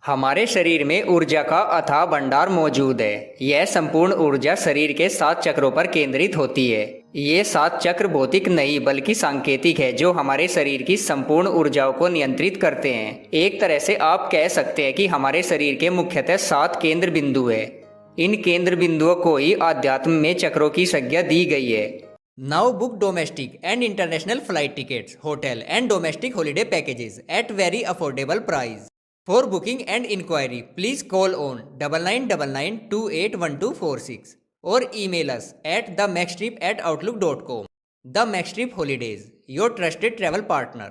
हमारे शरीर में ऊर्जा का अथाह भंडार मौजूद है। यह संपूर्ण ऊर्जा शरीर के 7 चक्रों पर केंद्रित होती है। ये 7 चक्र भौतिक नहीं बल्कि सांकेतिक है, जो हमारे शरीर की संपूर्ण ऊर्जाओं को नियंत्रित करते हैं। एक तरह से आप कह सकते हैं कि हमारे शरीर के मुख्यतः 7 केंद्र बिंदु है। इन केंद्र बिंदुओं को ही आध्यात्म में चक्रों की संज्ञा दी गई है। Now book domestic and international flight tickets, hotel and domestic holiday packages at very affordable price. For booking and inquiry, please call on 9999281246 or email us at themaxtrip@outlook.com. The Max Trip Holidays, your trusted travel partner.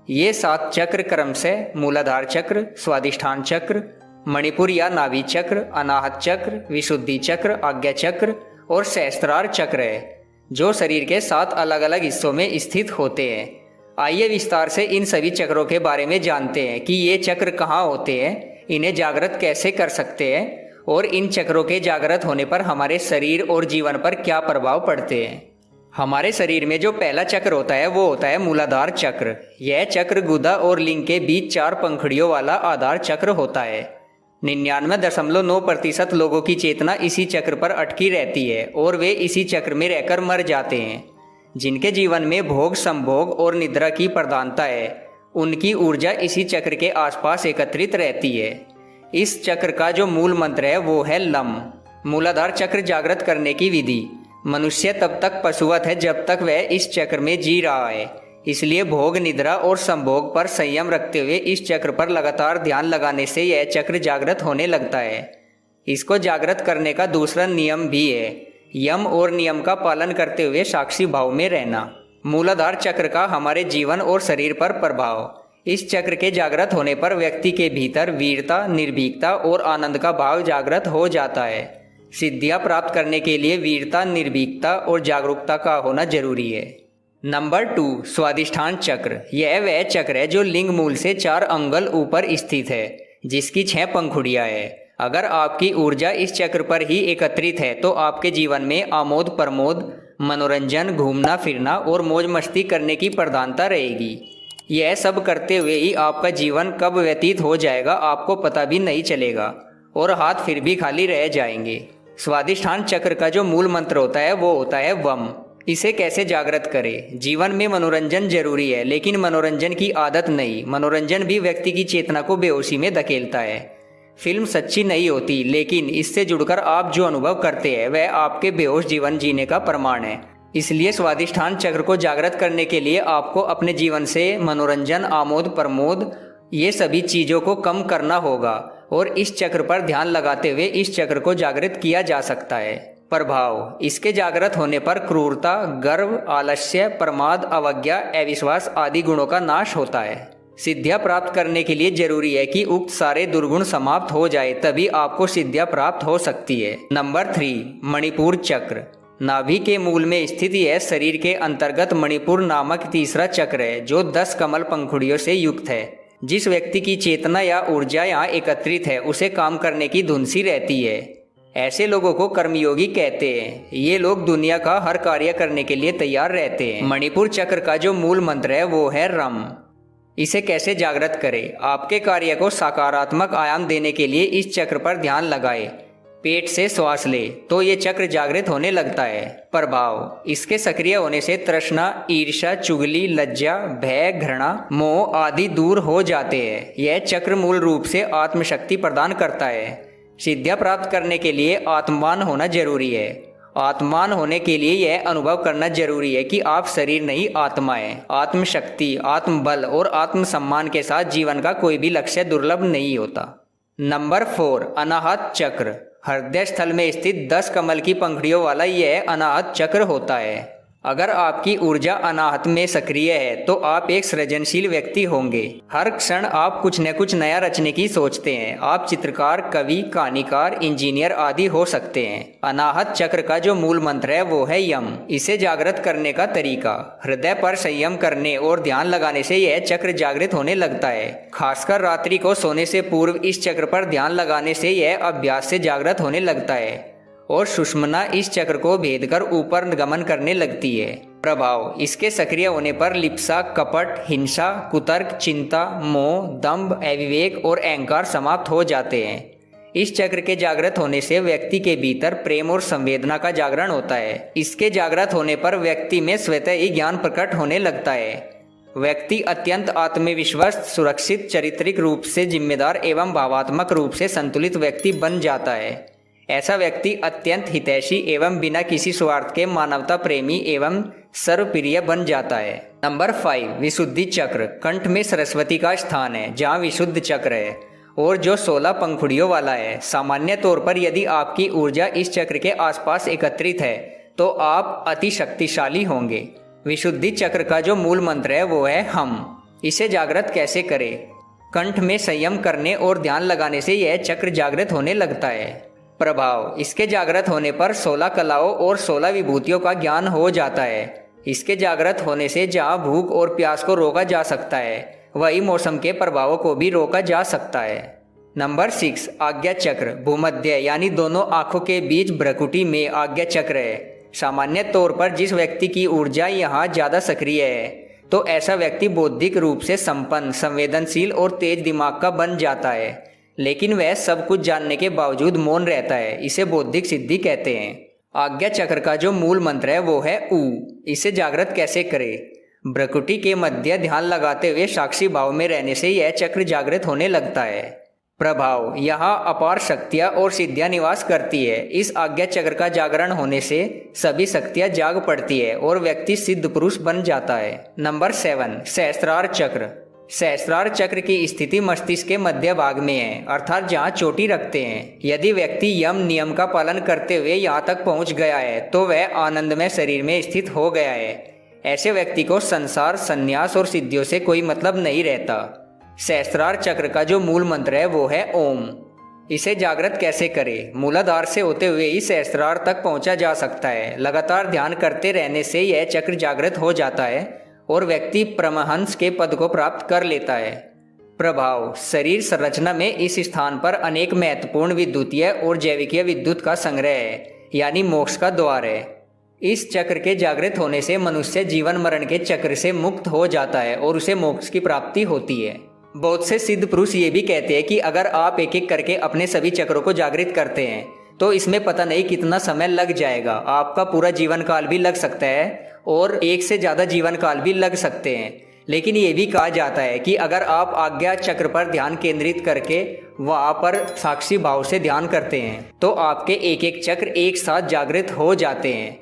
ये 7 चक्र क्रमशः मूलाधार चक्र, स्वादिष्ठान चक्र, मणिपुर या नाभि चक्र, अनाहत चक्र, विशुद्धि चक्र, आज्ञा चक्र और सहस्त्रार चक्र है, जो शरीर के 7 अलग अलग हिस्सों में स्थित होते हैं। आइए विस्तार से इन सभी चक्रों के बारे में जानते हैं कि ये चक्र कहाँ होते हैं, इन्हें जागृत कैसे कर सकते हैं और इन चक्रों के जागृत होने पर हमारे शरीर और जीवन पर क्या प्रभाव पड़ते हैं। हमारे शरीर में जो पहला चक्र होता है वो होता है मूलाधार चक्र। यह चक्र गुदा और लिंग के बीच 4 पंखुड़ियों वाला आधार चक्र होता है। 99.9% लोगों की चेतना इसी चक्र पर अटकी रहती है और वे इसी चक्र में रहकर मर जाते हैं। जिनके जीवन में भोग, संभोग और निद्रा की प्रधानता है, उनकी ऊर्जा इसी चक्र के आसपास एकत्रित रहती है। इस चक्र का जो मूल मंत्र है वो है लम। मूलाधार चक्र जागृत करने की विधि। मनुष्य तब तक पशुवत है जब तक वह इस चक्र में जी रहा है। इसलिए भोग, निद्रा और संभोग पर संयम रखते हुए इस चक्र पर लगातार ध्यान लगाने से यह चक्र जागृत होने लगता है। इसको जागृत करने का दूसरा नियम भी है, यम और नियम का पालन करते हुए साक्षी भाव में रहना। मूलाधार चक्र का हमारे जीवन और शरीर पर प्रभाव। इस चक्र के जागृत होने पर व्यक्ति के भीतर वीरता, निर्भीकता और आनंद का भाव जागृत हो जाता है। सिद्धियां प्राप्त करने के लिए वीरता, निर्भीकता और जागरूकता का होना जरूरी है। नंबर 2, स्वादिष्ठान चक्र। यह वह चक्र है जो लिंग मूल से 4 अंगुल ऊपर स्थित है, जिसकी 6 पंखुड़ियां है। अगर आपकी ऊर्जा इस चक्र पर ही एकत्रित है तो आपके जीवन में आमोद प्रमोद, मनोरंजन, घूमना फिरना और मौज मस्ती करने की प्रधानता रहेगी। यह सब करते हुए ही आपका जीवन कब व्यतीत हो जाएगा आपको पता भी नहीं चलेगा और हाथ फिर भी खाली रह जाएंगे। स्वादिष्ठान चक्र का जो मूल मंत्र होता है वो होता है वम। इसे कैसे जागृत करें? जीवन में मनोरंजन जरूरी है, लेकिन मनोरंजन की आदत नहीं। मनोरंजन भी व्यक्ति की चेतना को बेहोशी में धकेलता है। फिल्म सच्ची नहीं होती, लेकिन इससे जुड़कर आप जो अनुभव करते हैं वह आपके बेहोश जीवन जीने का प्रमाण है। इसलिए स्वादिष्ठान चक्र को जागृत करने के लिए आपको अपने जीवन से मनोरंजन, आमोद प्रमोद, ये सभी चीज़ों को कम करना होगा और इस चक्र पर ध्यान लगाते हुए इस चक्र को जागृत किया जा सकता है। प्रभाव। इसके जागृत होने पर क्रूरता, गर्व, आलस्य, प्रमाद, अवज्ञा, अविश्वास आदि गुणों का नाश होता है। सिद्धियां प्राप्त करने के लिए जरूरी है कि उक्त सारे दुर्गुण समाप्त हो जाए, तभी आपको सिद्धियां प्राप्त हो सकती है। नंबर 3, मणिपुर चक्र। नाभि के मूल में स्थित यह शरीर के अंतर्गत मणिपुर नामक तीसरा चक्र है, जो 10 कमल पंखुड़ियों से युक्त है। जिस व्यक्ति की चेतना या ऊर्जा यहाँ एकत्रित है उसे काम करने की धुन सी रहती है। ऐसे लोगों को कर्मयोगी कहते हैं। ये लोग दुनिया का हर कार्य करने के लिए तैयार रहते हैं। मणिपुर चक्र का जो मूल मंत्र है वो है रम। इसे कैसे जागृत करें? आपके कार्य को सकारात्मक आयाम देने के लिए इस चक्र पर ध्यान लगाएं। पेट से श्वास ले तो ये चक्र जागृत होने लगता है। प्रभाव। इसके सक्रिय होने से तृष्णा, ईर्ष्या, चुगली, लज्जा, भय, घृणा, मोह आदि दूर हो जाते हैं। यह चक्र मूल रूप से आत्मशक्ति प्रदान करता है। सिद्धियां प्राप्त करने के लिए आत्मवान होना जरूरी है। आत्मान होने के लिए यह अनुभव करना जरूरी है कि आप शरीर नहीं आत्मा है। आत्मशक्ति, आत्मबल और आत्मसम्मान के साथ जीवन का कोई भी लक्ष्य दुर्लभ नहीं होता। नंबर 4, अनाहत चक्र। हृदय स्थल में स्थित 10 कमल की पंखुड़ियों वाला यह अनाहत चक्र होता है। अगर आपकी ऊर्जा अनाहत में सक्रिय है तो आप एक सृजनशील व्यक्ति होंगे। हर क्षण आप कुछ न कुछ नया रचने की सोचते हैं। आप चित्रकार, कवि, कहानीकार, इंजीनियर आदि हो सकते हैं। अनाहत चक्र का जो मूल मंत्र है वो है यम। इसे जागृत करने का तरीका। हृदय पर संयम करने और ध्यान लगाने से यह चक्र जागृत होने लगता है। खासकर रात्रि को सोने से पूर्व इस चक्र पर ध्यान लगाने से यह अभ्यास से जागृत होने लगता है और सुषुम्ना इस चक्र को भेद कर ऊपर गमन करने लगती है। प्रभाव, इसके सक्रिय होने पर लिप्सा, कपट, हिंसा, कुतर्क, चिंता, मोह, दंभ, अविवेक और अहंकार समाप्त हो जाते हैं। इस चक्र के जागृत होने से व्यक्ति के भीतर प्रेम और संवेदना का जागरण होता है। इसके जागृत होने पर व्यक्ति में स्वतः ही ज्ञान प्रकट होने लगता है। व्यक्ति अत्यंत आत्मविश्वास, सुरक्षित, चारित्रिक रूप से जिम्मेदार एवं भावात्मक रूप से संतुलित व्यक्ति बन जाता है। ऐसा व्यक्ति अत्यंत हितैषी एवं बिना किसी स्वार्थ के मानवता प्रेमी एवं सर्वप्रिय बन जाता है। नंबर 5, विशुद्धि चक्र। कंठ में सरस्वती का स्थान है जहाँ विशुद्ध चक्र है और जो 16 पंखुड़ियों वाला है। सामान्य तौर पर यदि आपकी ऊर्जा इस चक्र के आसपास एकत्रित है तो आप अति शक्तिशाली होंगे। विशुद्धि चक्र का जो मूल मंत्र है वो है हम। इसे जागृत कैसे करें? कंठ में संयम करने और ध्यान लगाने से यह चक्र जागृत होने लगता है। प्रभाव, इसके जागृत होने पर 16 कलाओं और 16 विभूतियों का ज्ञान हो जाता है। इसके जागृत होने से जहाँ भूख और प्यास को रोका जा सकता है वही मौसम के प्रभावों को भी रोका जा सकता है। नंबर 6, आज्ञा चक्र। भूमध्य यानी दोनों आंखों के बीच भ्रुकुटी में आज्ञा चक्र है। सामान्य तौर पर जिस व्यक्ति की ऊर्जा यहाँ ज़्यादा सक्रिय है तो ऐसा व्यक्ति बौद्धिक रूप से संपन्न, संवेदनशील और तेज दिमाग का बन जाता है, लेकिन वह सब कुछ जानने के बावजूद मौन रहता है। इसे बौद्धिक सिद्धि कहते हैं। आज्ञा चक्र का जो मूल मंत्र है वो है ऊ। इसे जागृत कैसे करें? भ्रुकुटी के मध्य ध्यान लगाते हुए साक्षी भाव में रहने से यह चक्र जागृत होने लगता है। प्रभाव, यहाँ अपार शक्तियाँ और सिद्धियाँ निवास करती है। इस आज्ञा चक्र का जागरण होने से सभी शक्तियाँ जाग पड़ती है और व्यक्ति सिद्ध पुरुष बन जाता है। नंबर 7, सहस्त्रार चक्र। सहस्त्रार चक्र की स्थिति मस्तिष्क के मध्य भाग में है, अर्थात जहाँ चोटी रखते हैं। यदि व्यक्ति यम नियम का पालन करते हुए यहाँ तक पहुँच गया है तो वह आनंदमय शरीर में स्थित हो गया है। ऐसे व्यक्ति को संसार, संन्यास और सिद्धियों से कोई मतलब नहीं रहता। सहस्त्रार चक्र का जो मूल मंत्र है वो है ओम। इसे जागृत कैसे करें? मूलाधार से होते हुए ही सहस्त्रार तक पहुंचा जा सकता है। लगातार ध्यान करते रहने से यह चक्र जागृत हो जाता है और व्यक्ति परमहंस के पद को प्राप्त कर लेता है। प्रभाव, शरीर संरचना में इस स्थान पर अनेक महत्वपूर्ण विद्युतीय और जैविकीय विद्युत का संग्रह है, यानी मोक्ष का द्वार है। इस चक्र के जागृत होने से मनुष्य जीवन मरण के चक्र से मुक्त हो जाता है और उसे मोक्ष की प्राप्ति होती है। बहुत से सिद्ध पुरुष ये भी कहते हैं कि अगर आप एक एक करके अपने सभी चक्रों को जागृत करते हैं तो इसमें पता नहीं कितना समय लग जाएगा। आपका पूरा जीवन काल भी लग सकता है और एक से ज़्यादा जीवन काल भी लग सकते हैं। लेकिन ये भी कहा जाता है कि अगर आप आज्ञा चक्र पर ध्यान केंद्रित करके वहाँ पर साक्षी भाव से ध्यान करते हैं तो आपके एक एक चक्र एक साथ जागृत हो जाते हैं।